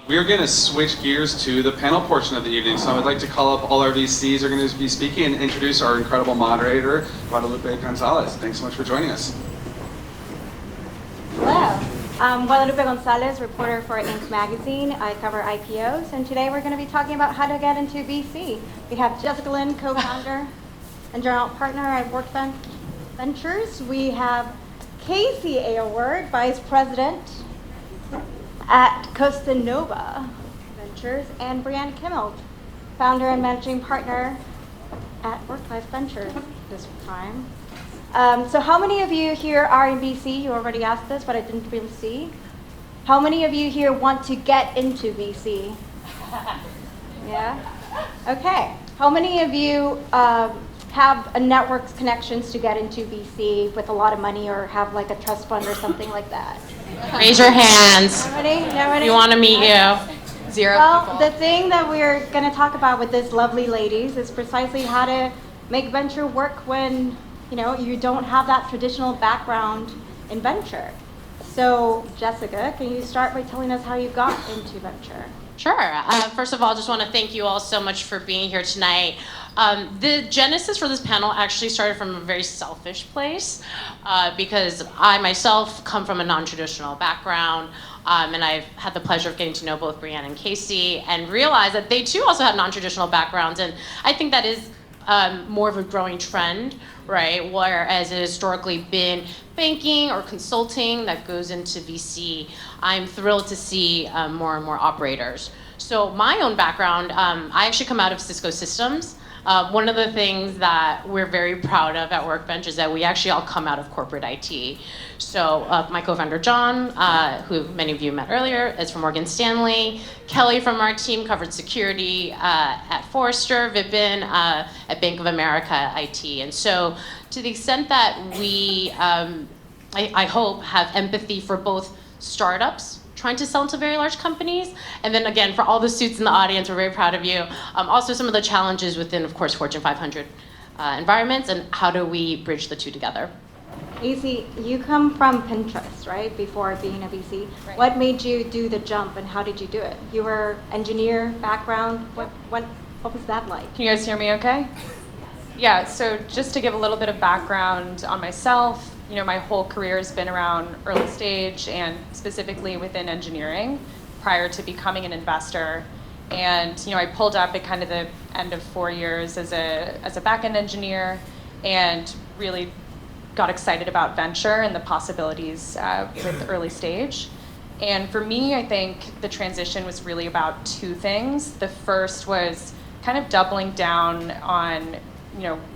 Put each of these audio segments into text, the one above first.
We're going to switch gears to the panel portion of the evening. So I would like to call up all our VCs who are going to be speaking and introduce our incredible moderator, Guadalupe Gonzalez. Thanks so much for joining us. Hello. I'm Guadalupe Gonzalez, reporter for Inc. magazine. I cover IPOs, and today we're going to be talking about how to get into VC. We have Jessica Lynn, co-founder and general partner at Workbench Ventures. We have Casey Aylward, vice president at Costa Nova Ventures, and Brianne Kimmel, founder and managing partner at Work-Life Ventures this time. So how many of you here are in VC? You already asked this, but I didn't really see. How many of you here want to get into VC? Yeah? Okay. How many of you have a network connections to get into VC with a lot of money, or have like a trust fund or something like that? Raise your hands. Nobody? We want to meet you. Zero Well, people. the thing that we're going to talk about with these lovely ladies is precisely how to make venture work when you don't have that traditional background in venture. So, Jessica, can you start by telling us how you got into venture? Sure. First of all, I just want to thank you all so much for being here tonight. The genesis for this panel actually started from a very selfish place because I myself come from a non-traditional background, and I've had the pleasure of getting to know both Brianne and Casey and realize that they too also have non-traditional backgrounds, and I think that is more of a growing trend, right? Whereas it has historically been banking or consulting that goes into VC, I'm thrilled to see more and more operators. So my own background, I actually come out of Cisco Systems. One of the things that we're very proud of at Workbench is that we actually all come out of corporate IT. So my co-founder John, who many of you met earlier, is from Morgan Stanley. Kelly from our team covered security at Forrester. Vipin at Bank of America IT. And so to the extent that we, I hope, have empathy for both startups trying to sell into very large companies, and then again, for all the suits in the audience, we're very proud of you. Also some of the challenges within, of course, Fortune 500 environments, and how do we bridge the two together? Easy, you come from Pinterest, right, before being a VC. Right. What made you do the jump, and how did you do it? You were engineer background. What was that like? Can you guys hear me okay? Yeah, so just to give a little bit of background on myself, my whole career has been around early stage and specifically within engineering prior to becoming an investor. And I pulled up at kind of the end of 4 years as a back-end engineer and really got excited about venture and the possibilities with early stage. And for me, I think the transition was really about two things. The first was kind of doubling down on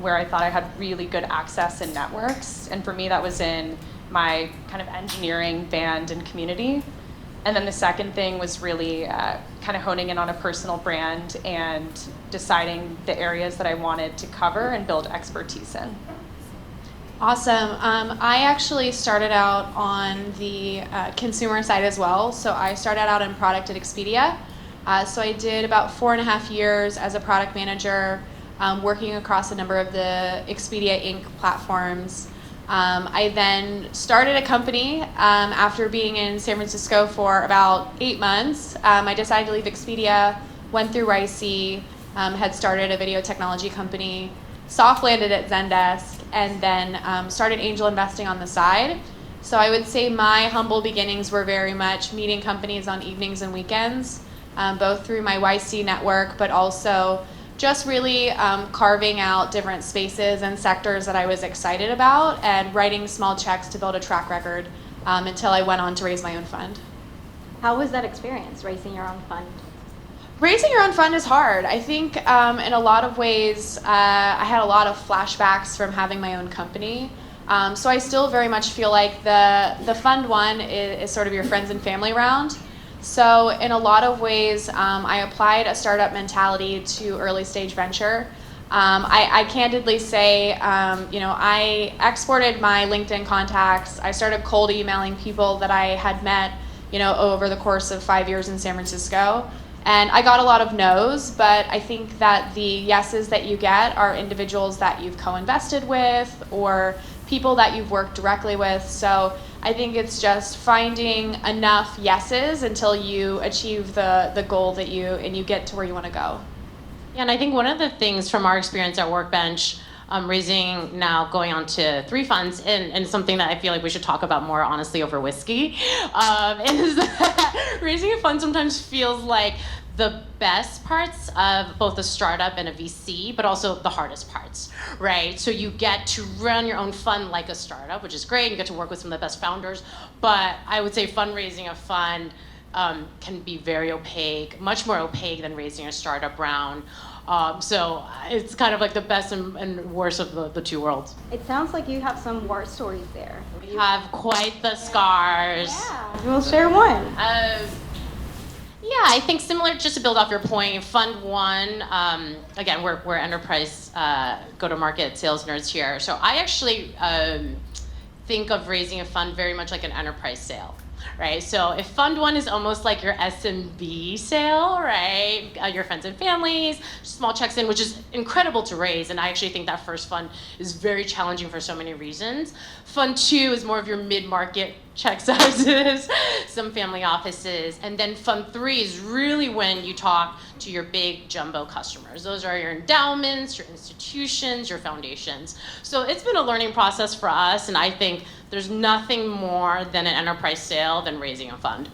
where I thought I had really good access in networks. And for me, that was in my kind of engineering band and community. And then the second thing was really kind of honing in on a personal brand and deciding the areas that I wanted to cover and build expertise in. Awesome. I actually started out on the consumer side as well. So I started out in product at Expedia. So I did about 4.5 years as a product manager, working across a number of the Expedia Inc. platforms. I then started a company after being in San Francisco for about 8 months. I decided to leave Expedia, went through YC, had started a video technology company, soft landed at Zendesk, and then started angel investing on the side. So I would say my humble beginnings were very much meeting companies on evenings and weekends, both through my YC network, but also just really carving out different spaces and sectors that I was excited about and writing small checks to build a track record until I went on to raise my own fund. How was that experience, raising your own fund? Raising your own fund is hard. I think in a lot of ways, I had a lot of flashbacks from having my own company. So I still very much feel like the fund one is sort of your friends and family round. So in a lot of ways, I applied a startup mentality to early stage venture. I candidly say, I exported my LinkedIn contacts. I started cold emailing people that I had met, over the course of 5 years in San Francisco. And I got a lot of no's, but I think that the yeses that you get are individuals that you've co-invested with or people that you've worked directly with. So I think it's just finding enough yeses until you achieve the goal that you get to where you want to go. Yeah, and I think one of the things from our experience at Workbench, raising now going on to 3 funds, and something that I feel like we should talk about more honestly over whiskey, is that raising a fund sometimes feels like the best parts of both a startup and a VC, but also the hardest parts, right? So you get to run your own fund like a startup, which is great. You get to work with some of the best founders, but I would say fundraising a fund can be very opaque, much more opaque than raising a startup round. So it's kind of like the best and worst of the 2 worlds. It sounds like you have some war stories there. We have quite the scars. Yeah, we'll share one. Yeah, I think similar, just to build off your point, Fund 1, again, we're enterprise go-to-market sales nerds here. So I actually think of raising a fund very much like an enterprise sale, right? So if Fund 1 is almost like your SMB sale, right? Your friends and families, small checks in, which is incredible to raise. And I actually think that first fund is very challenging for so many reasons. Fund 2 is more of your mid-market check sizes, some family offices. And then Fund 3 is really when you talk to your big jumbo customers. Those are your endowments, your institutions, your foundations. So it's been a learning process for us, and I think there's nothing more than an enterprise sale than raising a fund.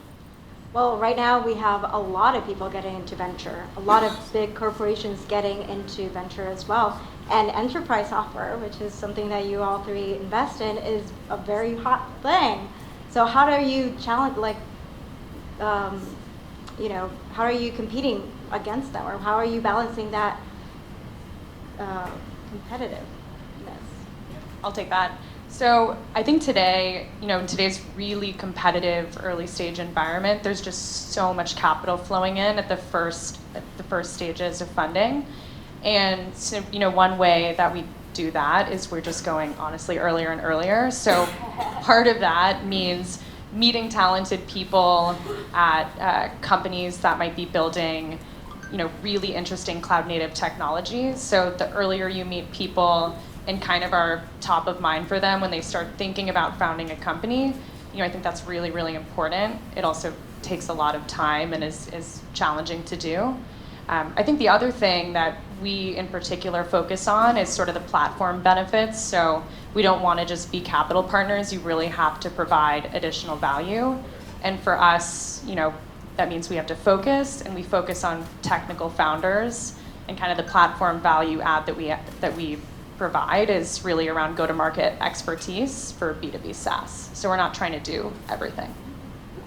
Well, right now we have a lot of people getting into venture, a lot of big corporations getting into venture as well. And enterprise software, which is something that you all 3 invest in, is a very hot thing. So how do you challenge, how are you competing against them, or how are you balancing that competitiveness? I'll take that. So I think today, in today's really competitive early stage environment, there's just so much capital flowing in at the first stages of funding. And so, one way that we do that is we're just going honestly earlier and earlier. So part of that means meeting talented people at companies that might be building really interesting cloud native technologies. So the earlier you meet people and kind of are top of mind for them when they start thinking about founding a company, I think that's really, really important. It also takes a lot of time and is challenging to do. I think the other thing that we in particular focus on is sort of the platform benefits. So we don't want to just be capital partners. You really have to provide additional value. And for us, that means we have to focus, and we focus on technical founders, and kind of the platform value add that we provide is really around go-to-market expertise for B2B SaaS. So we're not trying to do everything.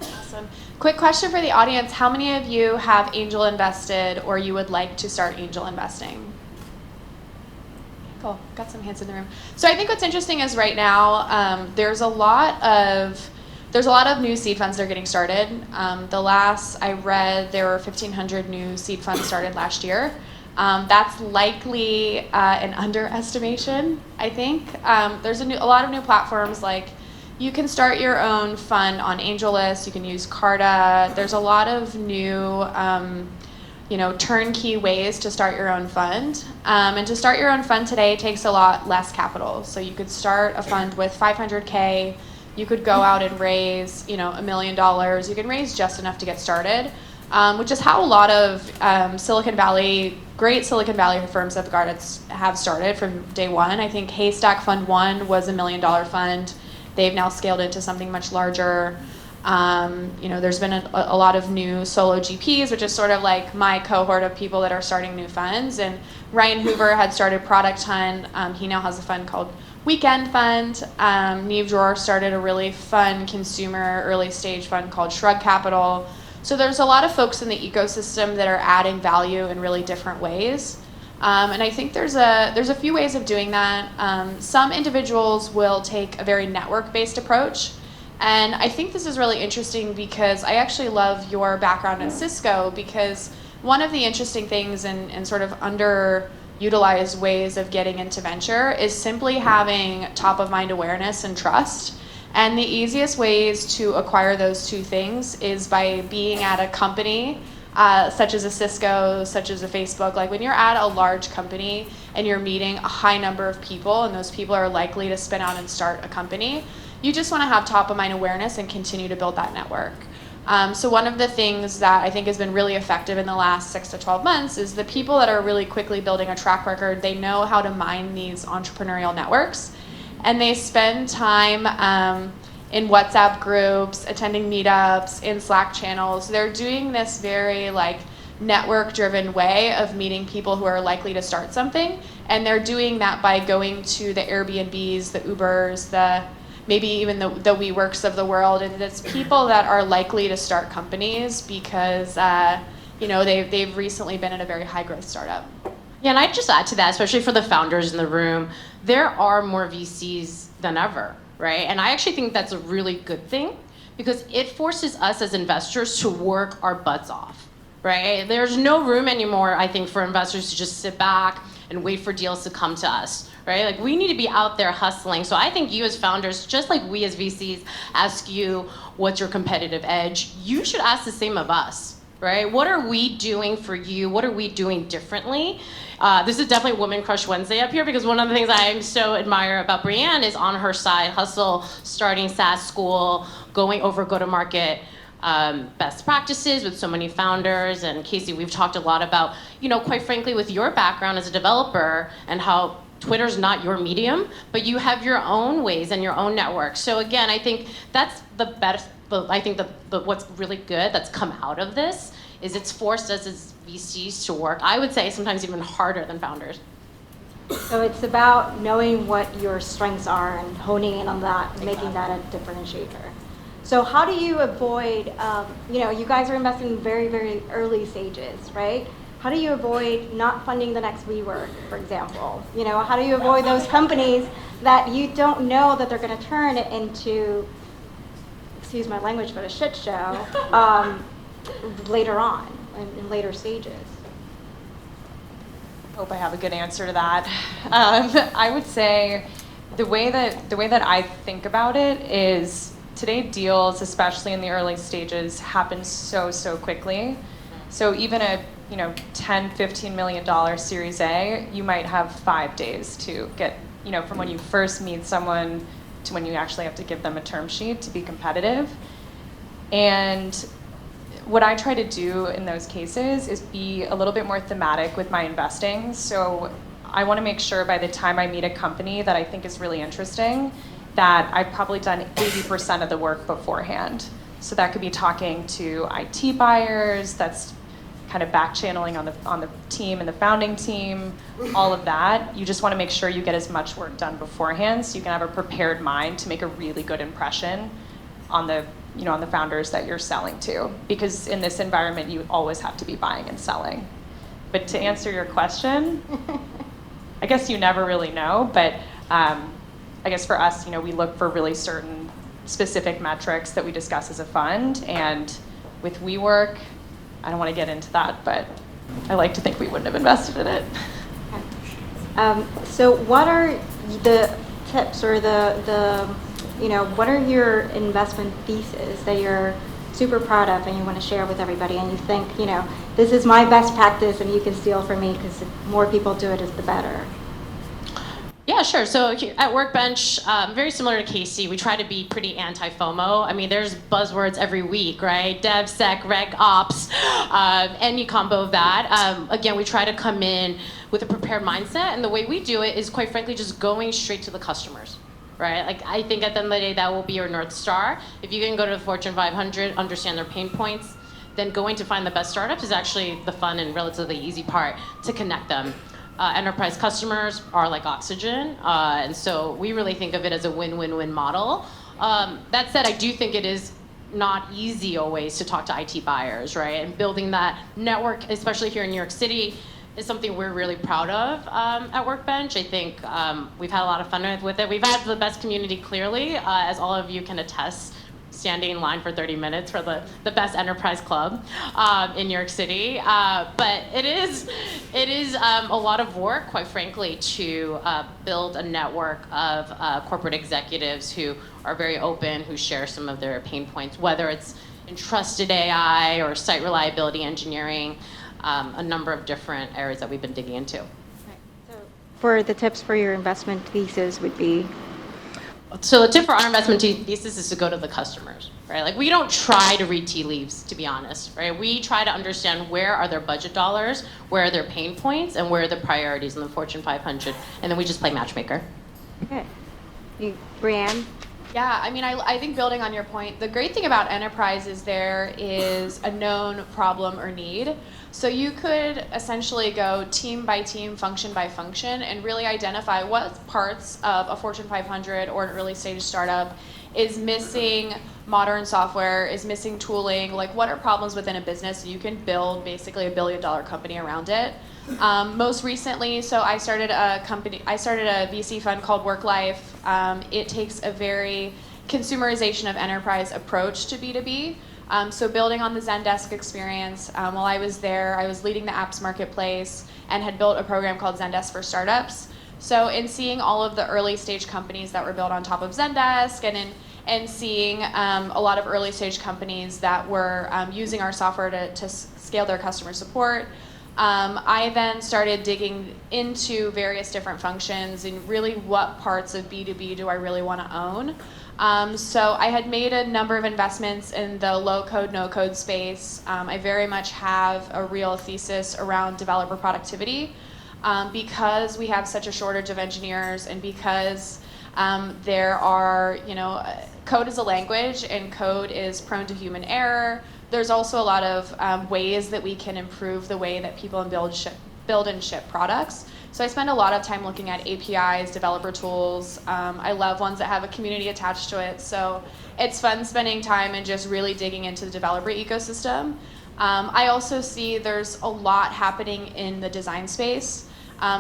Awesome. Quick question for the audience. How many of you have angel invested, or you would like to start angel investing? Cool. Got some hands in the room. So I think what's interesting is right now there's a lot of new seed funds that are getting started. The last I read, there were 1,500 new seed funds started last year. That's likely an underestimation, I think. There's a lot of new platforms, like you can start your own fund on AngelList, you can use Carta. There's a lot of new turnkey ways to start your own fund. And to start your own fund today takes a lot less capital. So you could start a fund with $500K, you could go out and raise $1 million. You can raise just enough to get started. Which is how a lot of great Silicon Valley firms have started from day one. I think Haystack Fund 1 was $1 million fund. They've now scaled into something much larger. There's been a lot of new solo GPs, which is sort of like my cohort of people that are starting new funds. And Ryan Hoover had started Product Hunt. He now has a fund called Weekend Fund. Neve Dror started a really fun consumer early stage fund called Shrug Capital. So there's a lot of folks in the ecosystem that are adding value in really different ways. And I think there's a few ways of doing that. Some individuals will take a very network-based approach. And I think this is really interesting because I actually love your background at Cisco, because one of the interesting things and sort of underutilized ways of getting into venture is simply having top-of-mind awareness and trust. And the easiest ways to acquire those 2 things is by being at a company such as a Cisco, such as a Facebook. Like when you're at a large company and you're meeting a high number of people, and those people are likely to spin out and start a company, you just want to have top of mind awareness and continue to build that network. So one of the things that I think has been really effective in the last 6 to 12 months is the people that are really quickly building a track record, they know how to mine these entrepreneurial networks, and they spend time in WhatsApp groups, attending meetups, in Slack channels. They're doing this very network-driven way of meeting people who are likely to start something, and they're doing that by going to the Airbnbs, the Ubers, maybe even the WeWorks of the world, and it's people that are likely to start companies because they've recently been in a very high-growth startup. Yeah, and I'd just add to that, especially for the founders in the room, there are more VCs than ever, right? And I actually think that's a really good thing because it forces us as investors to work our butts off, right? There's no room anymore, I think, for investors to just sit back and wait for deals to come to us, right? Like, we need to be out there hustling. So I think you as founders, just like we as VCs ask you, what's your competitive edge? You should ask the same of us, right? What are we doing for you? What are we doing differently? This is definitely Woman Crush Wednesday up here because one of the things I so admire about Brianne is on her side, hustle, starting SaaS school, going over go-to-market best practices with so many founders. And Casey, we've talked a lot about, quite frankly, with your background as a developer and how Twitter's not your medium, but you have your own ways and your own network. So again, I think that's the best, I think what's really good that's come out of this is it's forced us as VCs to work, I would say sometimes even harder than founders. So it's about knowing what your strengths are and honing in on that, and making that a differentiator. So how do you avoid, you guys are investing in very, very early stages, right? How do you avoid not funding the next WeWork, for example? How do you avoid those companies that you don't know that they're going to turn it into, excuse my language, but a shit show later on, in later stages? Hope I have a good answer to that. I would say the way that I think about it is today deals, especially in the early stages, happen so quickly. So even a $10, $15 million Series A, you might have 5 days to get, from when you first meet someone to when you actually have to give them a term sheet to be competitive. And what I try to do in those cases is be a little bit more thematic with my investing. So I want to make sure by the time I meet a company that I think is really interesting, that I've probably done 80% of the work beforehand. So that could be talking to IT buyers, that's kind of back channeling on the team and the founding team, all of that. You just want to make sure you get as much work done beforehand so you can have a prepared mind to make a really good impression on the founders that you're selling to. Because in this environment, you always have to be buying and selling. But to answer your question, I guess you never really know, but I guess for us, we look for really certain specific metrics that we discuss as a fund. And with WeWork, I don't want to get into that, but I like to think we wouldn't have invested in it. So what are the tips or what are your investment theses that you're super proud of and you want to share with everybody, and you think, this is my best practice and you can steal from me because the more people do it, the better? Yeah, sure. So at Workbench, very similar to Casey, we try to be pretty anti-FOMO. I mean, there's buzzwords every week, right? DevSec, Reg Ops, any combo of that. Again, we try to come in with a prepared mindset, and the way we do it is, quite frankly, just going straight to the customers, right? Like, I think at the end of the day, that will be your North Star. If you can go to the Fortune 500, understand their pain points, then going to find the best startups is actually the fun and relatively easy part to connect them. Enterprise customers are like oxygen, and so we really think of it as a win-win-win model. That said, I do think it is not easy always to talk to IT buyers, right? And building that network, especially here in New York City, is something we're really proud of at Workbench. I think we've had a lot of fun with it. We've had the best community, clearly, as all of you can attest, standing in line for 30 minutes for the best enterprise club in New York City. But it is a lot of work, quite frankly, to build a network of corporate executives who are very open, who share some of their pain points, whether it's in trusted AI or site reliability engineering, a number of different areas that we've been digging into. So for the tips for your investment thesis would be? So the tip for our investment thesis is to go to the customers, right? Like we don't try to read tea leaves, to be honest, right? We try to understand where are their budget dollars, where are their pain points, and where are the priorities in the Fortune 500, and then we just play matchmaker. Okay. Brianne? Yeah, I mean, I think building on your point, the great thing about enterprise is there is a known problem or need. So you could essentially go team by team, function by function, and really identify what parts of a Fortune 500 or an early stage startup is missing modern software, is missing tooling, like what are problems within a business so you can build basically $1 billion company around it. Most recently, so I started a VC fund called WorkLife. It takes a very consumerization of enterprise approach to B2B. So building on the Zendesk experience, while I was there, I was leading the apps marketplace and had built a program called Zendesk for Startups. So in seeing all of the early stage companies that were built on top of Zendesk and seeing a lot of early stage companies that were using our software to scale their customer support, I then started digging into various different functions and really what parts of B2B do I really want to own. So I had made a number of investments in the low-code, no-code space. I very much have a real thesis around developer productivity because we have such a shortage of engineers and because there are, code is a language and code is prone to human error. There's also a lot of ways that we can improve the way that people build and ship products. So I spend a lot of time looking at APIs, developer tools. I love ones that have a community attached to it. So it's fun spending time and just really digging into the developer ecosystem. I also see there's a lot happening in the design space.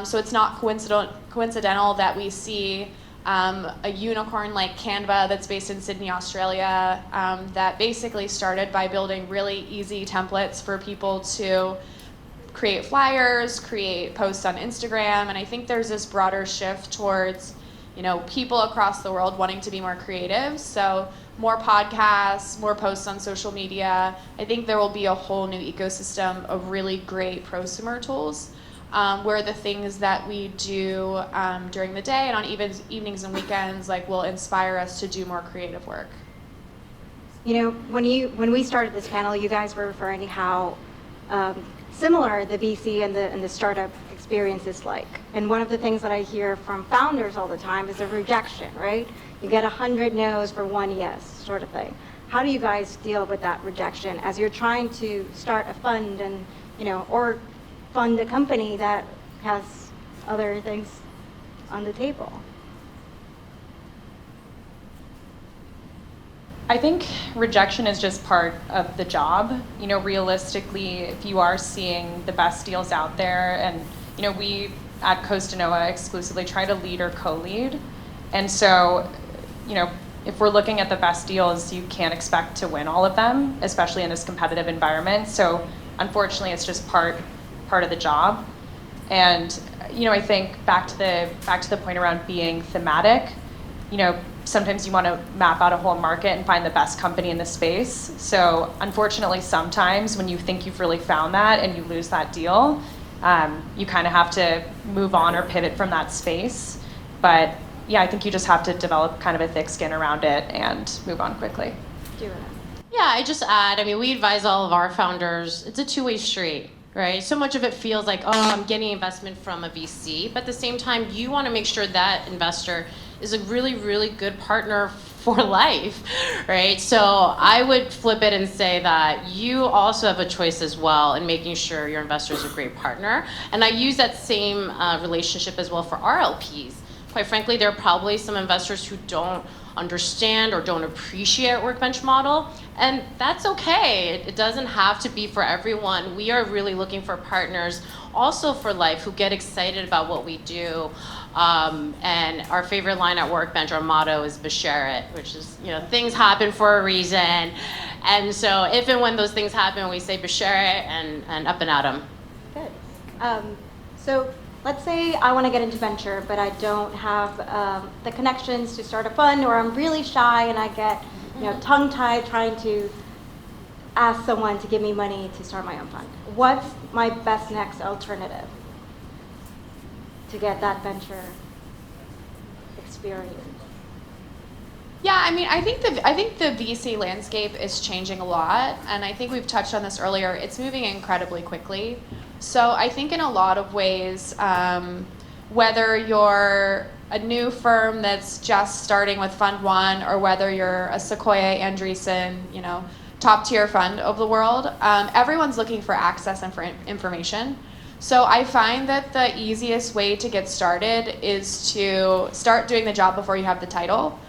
So it's not coincidental that we see a unicorn like Canva that's based in Sydney, Australia, that basically started by building really easy templates for people to create flyers, create posts on Instagram, and I think there's this broader shift towards, people across the world wanting to be more creative. So more podcasts, more posts on social media. I think there will be a whole new ecosystem of really great prosumer tools. Where the things that we do during the day and on evenings and weekends will inspire us to do more creative work. When we started this panel, you guys were referring to how similar the VC and the startup experience is like. And one of the things that I hear from founders all the time is a rejection, right? You get 100 no's for one yes, sort of thing. How do you guys deal with that rejection as you're trying to start a fund and, or fund a company that has other things on the table? I think rejection is just part of the job. Realistically, if you are seeing the best deals out there, and we at Costanoa exclusively try to lead or co-lead, and so if we're looking at the best deals, you can't expect to win all of them, especially in this competitive environment. So unfortunately, it's just part of the job. And I think back to the point around being thematic, sometimes you want to map out a whole market and find the best company in the space. So unfortunately, sometimes when you think you've really found that and you lose that deal, you kind of have to move on or pivot from that space. But yeah, I think you just have to develop kind of a thick skin around it and move on quickly. Do it. Yeah, I just add, we advise all of our founders, it's a two-way street, right? So much of it feels like, I'm getting investment from a VC, but at the same time, you want to make sure that investor is a really, really good partner for life, right? So I would flip it and say that you also have a choice as well in making sure your investor is a great partner. And I use that same relationship as well for our LPs. Quite frankly, there are probably some investors who don't understand or don't appreciate our Workbench model, and that's okay. It doesn't have to be for everyone. We are really looking for partners also for life who get excited about what we do. And our favorite line at Workbench, our motto is Bashare it, which is, things happen for a reason. And so if and when those things happen, we say Bashare it and up and at 'em. Good. So let's say I want to get into venture, but I don't have the connections to start a fund, or I'm really shy and I get tongue-tied trying to ask someone to give me money to start my own fund. What's my best next alternative to get that venture experience? Yeah, I mean, I think the VC landscape is changing a lot, and I think we've touched on this earlier. It's moving incredibly quickly. So I think in a lot of ways, whether you're a new firm that's just starting with Fund One, or whether you're a Sequoia, Andreessen, top tier fund of the world, everyone's looking for access and for information. So I find that the easiest way to get started is to start doing the job before you have the title.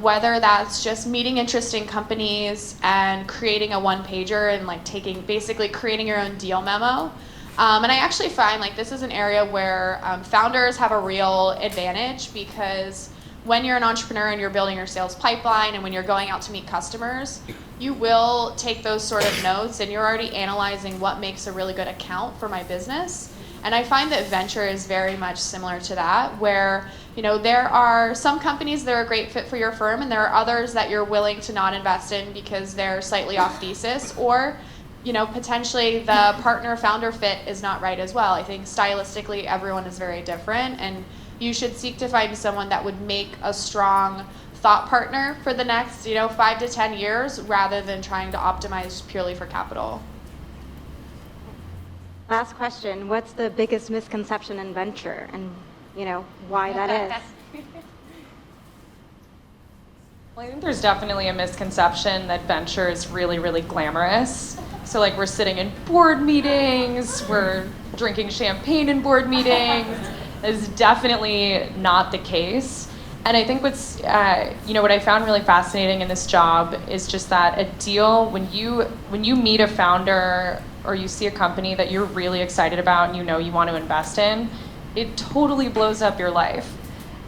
Whether that's just meeting interesting companies and creating a one-pager and basically creating your own deal memo. And I actually find this is an area where founders have a real advantage, because when you're an entrepreneur and you're building your sales pipeline and when you're going out to meet customers, you will take those sort of notes and you're already analyzing what makes a really good account for my business. And I find that venture is very much similar to that, where there are some companies that are a great fit for your firm, and there are others that you're willing to not invest in because they're slightly off thesis, or potentially the partner-founder fit is not right as well. I think stylistically everyone is very different, and you should seek to find someone that would make a strong thought partner for the next 5 to 10 years, rather than trying to optimize purely for capital. Last question, what's the biggest misconception in venture, and why that is? Well, I think there's definitely a misconception that venture is really, really glamorous. So we're sitting in board meetings, we're drinking champagne in board meetings. Is definitely not the case. And I think what's, what I found really fascinating in this job is just that a deal, when you meet a founder or you see a company that you're really excited about and you want to invest in, it totally blows up your life.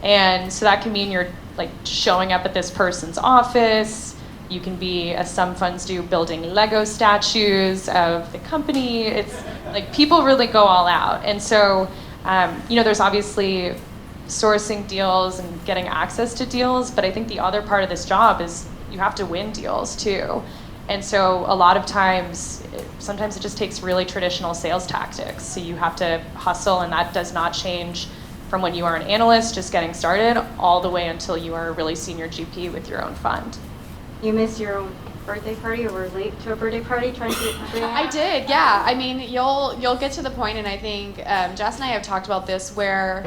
And so that can mean you're showing up at this person's office. You can be, as some funds do, building Lego statues of the company. It's people really go all out. And so, there's obviously sourcing deals and getting access to deals, but I think the other part of this job is you have to win deals too. And so a lot of times, sometimes it just takes really traditional sales tactics. So you have to hustle, and that does not change from when you are an analyst just getting started all the way until you are a really senior GP with your own fund. You missed your own birthday party, or were late to a birthday party trying to I did, yeah. I mean, you'll get to the point, and I think Jess and I have talked about this, where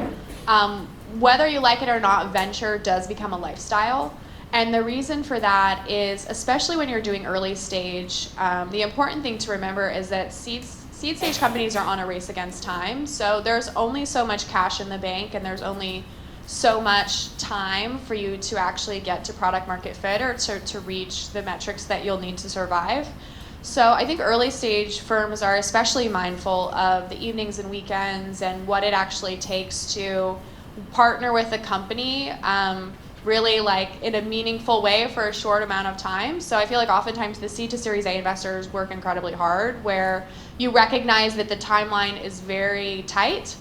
whether you like it or not, venture does become a lifestyle. And the reason for that is, especially when you're doing early stage, the important thing to remember is that seed stage companies are on a race against time. So there's only so much cash in the bank, and there's only so much time for you to actually get to product market fit, or to reach the metrics that you'll need to survive. So I think early stage firms are especially mindful of the evenings and weekends and what it actually takes to partner with a company really in a meaningful way for a short amount of time. So I feel oftentimes the seed to Series A investors work incredibly hard, where you recognize that the timeline is very tight.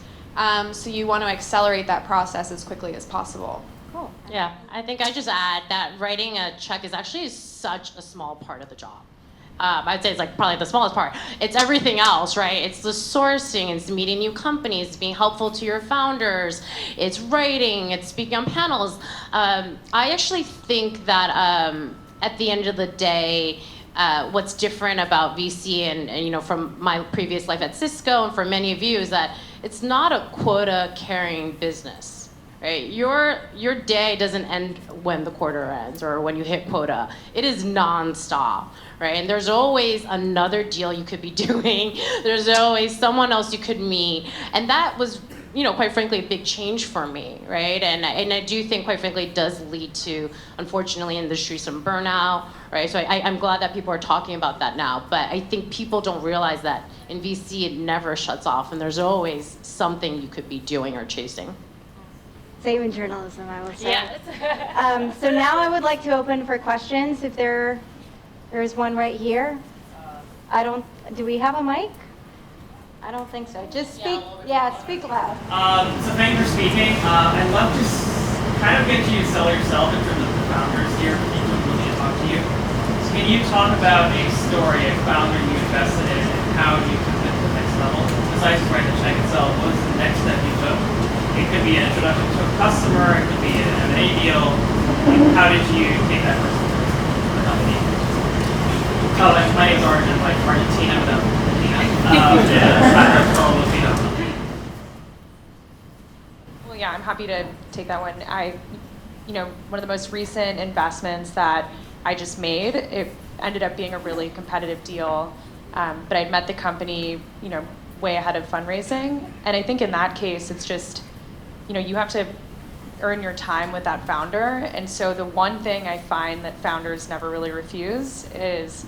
So you want to accelerate that process as quickly as possible. Cool. Yeah, I think I just add that writing a check is actually such a small part of the job. I'd say it's probably the smallest part. It's everything else, right? It's the sourcing, it's meeting new companies, being helpful to your founders, it's writing, it's speaking on panels. I actually think that at the end of the day, what's different about VC and from my previous life at Cisco and for many of you is that it's not a quota carrying business, right? Your day doesn't end when the quarter ends or when you hit quota. It is nonstop, right? And there's always another deal you could be doing. There's always someone else you could meet. And that was, quite frankly, a big change for me, right? And I do think, quite frankly, it does lead to, unfortunately, in the industry, some burnout, right? So I'm glad that people are talking about that now. But I think people don't realize that in VC, it never shuts off, and there's always something you could be doing or chasing. Same in journalism, I will say. Yeah. So now I would like to open for questions. If there's one right here. Do we have a mic? I don't think so. Just speak. Yeah, speak loud. So thank you for speaking. I'd love to kind of get you to sell yourself in terms of the founders here, people who really talk to you. So can you talk about a story, a founder you invested in, and how you took it to the next level? Besides just writing the check itself, what was the next step you took? It could be an introduction to a customer, it could be an M&A deal. how did you take that first step to the company? Oh, my name's Orange. I'm like Argentina without Latina. Yeah, from Latino. Well, yeah, I'm happy to take that one. One of the most recent investments that I just made, it ended up being a really competitive deal. But I'd met the company, way ahead of fundraising. And I think in that case, it's just, you have to earn your time with that founder. And so the one thing I find that founders never really refuse is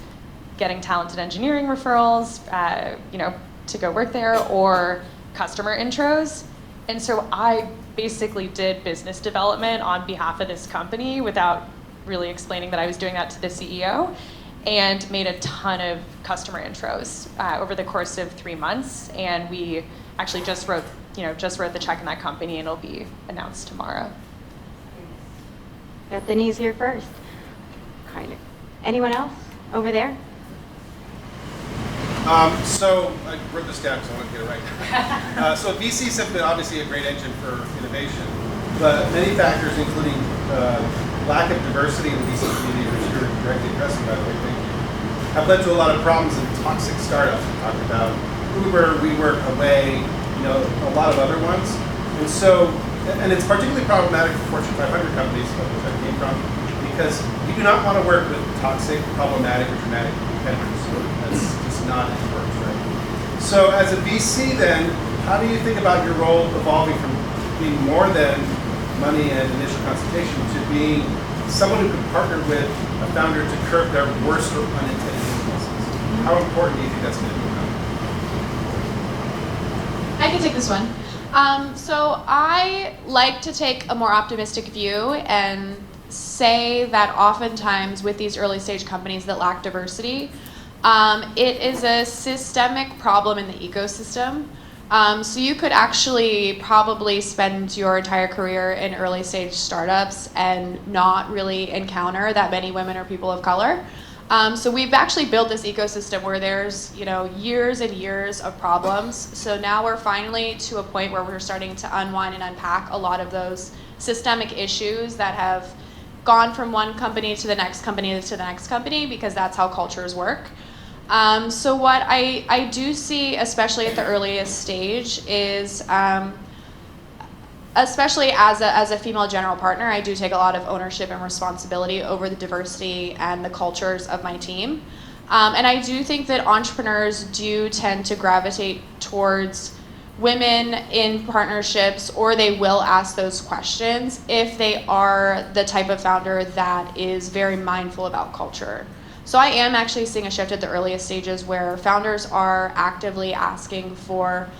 getting talented engineering referrals, to go work there, or customer intros. And so I basically did business development on behalf of this company without really explaining that I was doing that to the CEO, and made a ton of customer intros over the course of 3 months. And we actually just wrote the check in that company, and it'll be announced tomorrow. Got the news here first. Kind of. Anyone else over there? So I wrote this down because I want to get it right. So VCs have been obviously a great engine for innovation, but many factors, including lack of diversity in the VC community, which you're directly addressing, by the way, thank you, have led to a lot of problems in toxic startups. We talked about Uber, WeWork, Away, a lot of other ones. And so, and it's particularly problematic for Fortune 500 companies, which I came from, because you do not want to work with toxic, problematic, or dramatic competitors. That's just not how it works, right? So as a VC then, how do you think about your role evolving from being more than money and initial consultation to being someone who can partner with a founder to curb their worst or unintended impulses? How important do you think that's going to become? I can take this one. So I like to take a more optimistic view and say that oftentimes with these early stage companies that lack diversity, it is a systemic problem in the ecosystem. So you could actually probably spend your entire career in early stage startups and not really encounter that many women or people of color. So we've actually built this ecosystem where there's years and years of problems. So now we're finally to a point where we're starting to unwind and unpack a lot of those systemic issues that have gone from one company to the next company to the next company, because that's how cultures work. So what I do see, especially at the earliest stage, is especially as a female general partner, I do take a lot of ownership and responsibility over the diversity and the cultures of my team. And I do think that entrepreneurs do tend to gravitate towards women in partnerships, or they will ask those questions if they are the type of founder that is very mindful about culture. So I am actually seeing a shift at the earliest stages where founders are actively asking for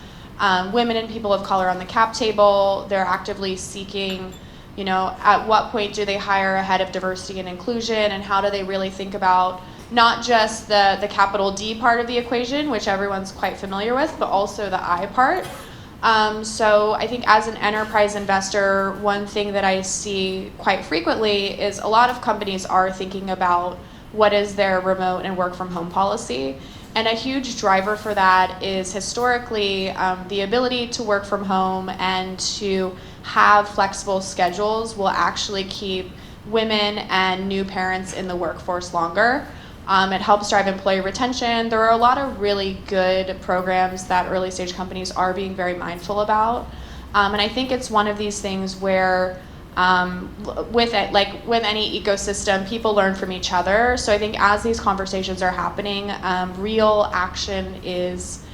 women and people of color on the cap table. They're actively seeking, at what point do they hire a head of diversity and inclusion, and how do they really think about not just the capital D part of the equation, which everyone's quite familiar with, but also the I part. So I think as an enterprise investor, one thing that I see quite frequently is a lot of companies are thinking about what is their remote and work from home policy. And a huge driver for that is historically the ability to work from home and to have flexible schedules will actually keep women and new parents in the workforce longer. It helps drive employee retention. There are a lot of really good programs that early stage companies are being very mindful about. And I think it's one of these things where with any ecosystem, people learn from each other. So I think as these conversations are happening, real action is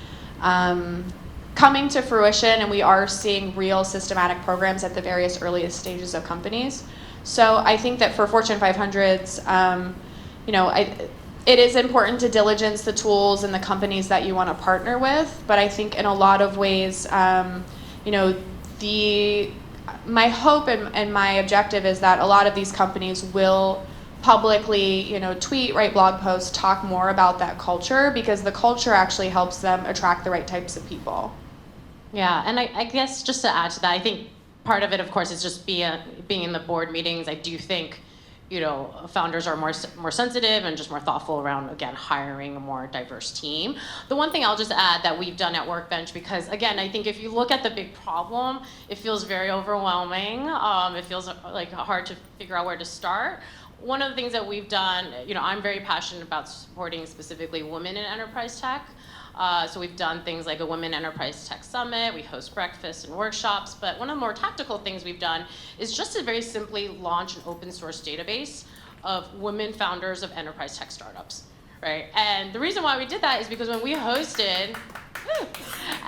coming to fruition, and we are seeing real systematic programs at the various earliest stages of companies. So I think that for Fortune 500s, it is important to diligence the tools and the companies that you want to partner with. But I think in a lot of ways, my hope and my objective is that a lot of these companies will publicly, tweet, write blog posts, talk more about that culture, because the culture actually helps them attract the right types of people. Yeah, and I guess just to add to that, I think part of it, of course, is just being in the board meetings. I do think founders are more sensitive and just more thoughtful around, again, hiring a more diverse team. The one thing I'll just add that we've done at Workbench, because again, I think if you look at the big problem, it feels very overwhelming. It feels like hard to figure out where to start. One of the things that we've done, I'm very passionate about supporting specifically women in enterprise tech. So we've done things like a Women Enterprise Tech Summit, we host breakfasts and workshops, but one of the more tactical things we've done is just to very simply launch an open source database of women founders of enterprise tech startups, right? And the reason why we did that is because when we hosted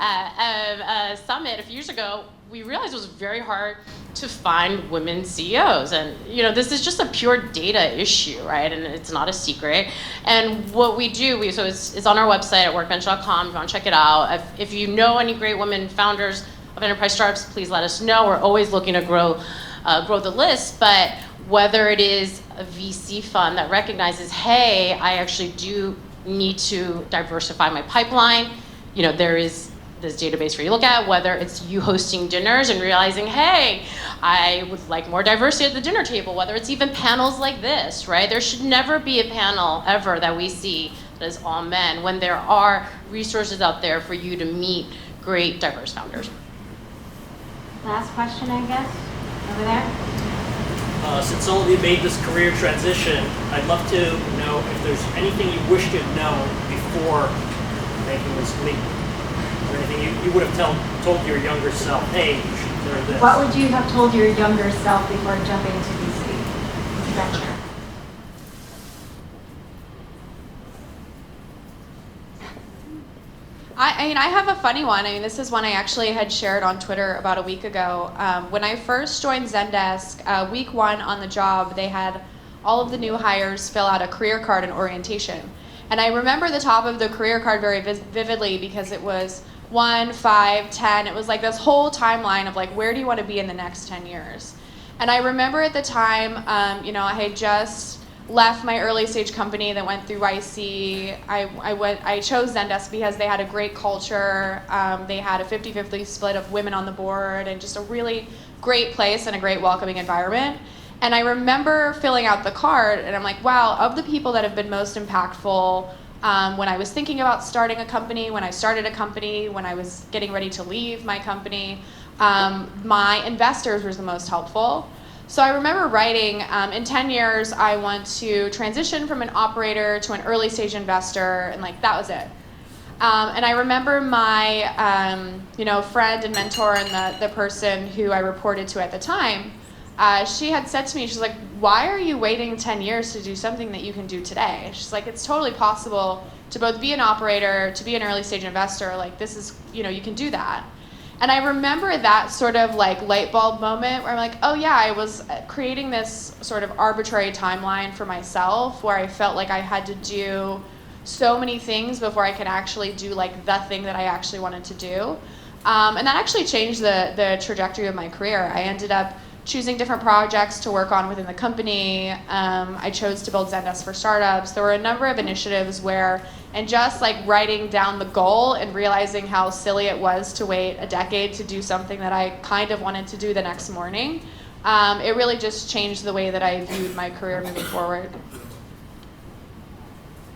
a summit a few years ago, we realized it was very hard to find women CEOs. And this is just a pure data issue, right? And it's not a secret. And what we do, so it's on our website at workbench.com, if you want to check it out. If you know any great women founders of enterprise startups, please let us know. We're always looking to grow the list. But whether it is a VC fund that recognizes, hey, I actually do need to diversify my pipeline, there is this database for you to look at, whether it's you hosting dinners and realizing, hey, I would like more diversity at the dinner table, whether it's even panels like this, right? There should never be a panel ever that we see that is all men when there are resources out there for you to meet great diverse founders. Last question, I guess, over there. Since all of you made this career transition, I'd love to know if there's anything you wish you'd known before making this leap. Is there anything you would have told your younger self, hey, you should learn this? What would you have told your younger self before jumping into VC venture? I have a funny one. This is one I actually had shared on Twitter about a week ago. When I first joined Zendesk, week 1 on the job, they had all of the new hires fill out a career card and orientation. And I remember the top of the career card very vividly because it was 1, 5, 10. It was like this whole timeline of like, where do you want to be in the next 10 years? And I remember at the time, I had just left my early stage company that went through YC. I chose Zendesk because they had a great culture. They had a 50-50 split of women on the board and just a really great place and a great welcoming environment. And I remember filling out the card and I'm like, wow, of the people that have been most impactful when I was thinking about starting a company, when I started a company, when I was getting ready to leave my company, my investors were the most helpful. So I remember writing, in 10 years, I want to transition from an operator to an early stage investor, and like that was it. And I remember my friend and mentor and the person who I reported to at the time, she had said to me, she's like, why are you waiting 10 years to do something that you can do today? She's like, it's totally possible to both be an operator, to be an early stage investor, like this is, you can do that. And I remember that sort of like light bulb moment where I'm like, oh yeah, I was creating this sort of arbitrary timeline for myself where I felt like I had to do so many things before I could actually do like the thing that I actually wanted to do. And that actually changed the trajectory of my career. I ended up choosing different projects to work on within the company. I chose to build Zendesk for startups. There were a number of initiatives where, and just like writing down the goal and realizing how silly it was to wait a decade to do something that I kind of wanted to do the next morning, it really just changed the way that I viewed my career moving forward.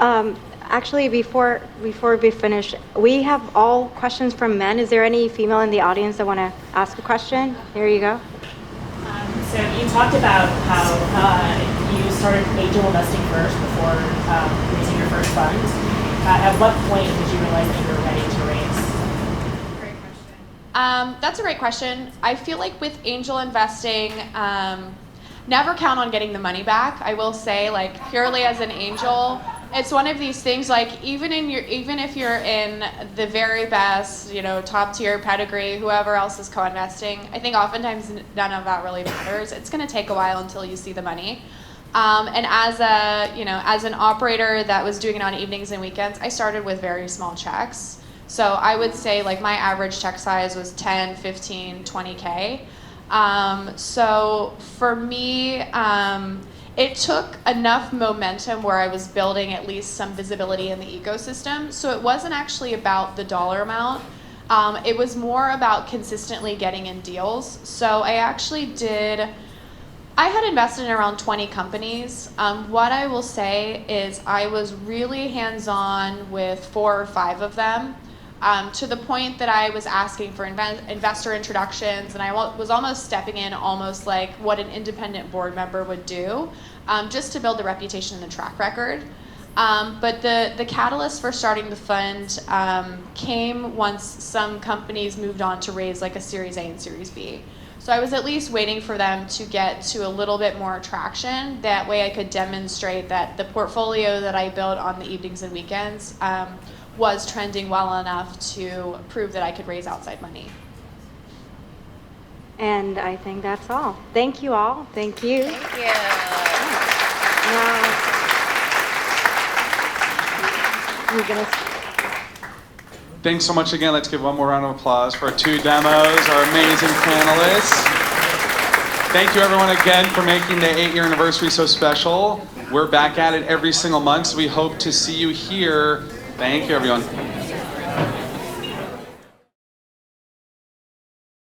Actually, before we finish, we have all questions from men. Is there any female in the audience that want to ask a question? Here you go. So you talked about how you started angel investing first before raising your first fund. At what point did you realize that you were ready to raise? Great question. That's a great question. I feel like with angel investing, never count on getting the money back. I will say, like purely as an angel, it's one of these things. Like even if you're in the very best, top tier pedigree, whoever else is co-investing, I think oftentimes none of that really matters. It's going to take a while until you see the money. And as an operator that was doing it on evenings and weekends, I started with very small checks. So I would say like my average check size was 10, 15, 20K. So for me, it took enough momentum where I was building at least some visibility in the ecosystem. So it wasn't actually about the dollar amount. It was more about consistently getting in deals. So I actually did I had invested in around 20 companies. What I will say is I was really hands-on with 4 or 5 of them, to the point that I was asking for investor introductions, and I was almost stepping in almost like what an independent board member would do, just to build the reputation and the track record. But the catalyst for starting the fund came once some companies moved on to raise like a Series A and Series B. So I was at least waiting for them to get to a little bit more traction. That way I could demonstrate that the portfolio that I built on the evenings and weekends was trending well enough to prove that I could raise outside money. And I think that's all. Thank you all. Thank you. Thank you. Now, you're gonna. Thanks so much again. Let's give one more round of applause for our 2 demos, our amazing panelists. Thank you everyone again for making the 8-year anniversary so special. We're back at it every single month, so we hope to see you here. Thank you everyone.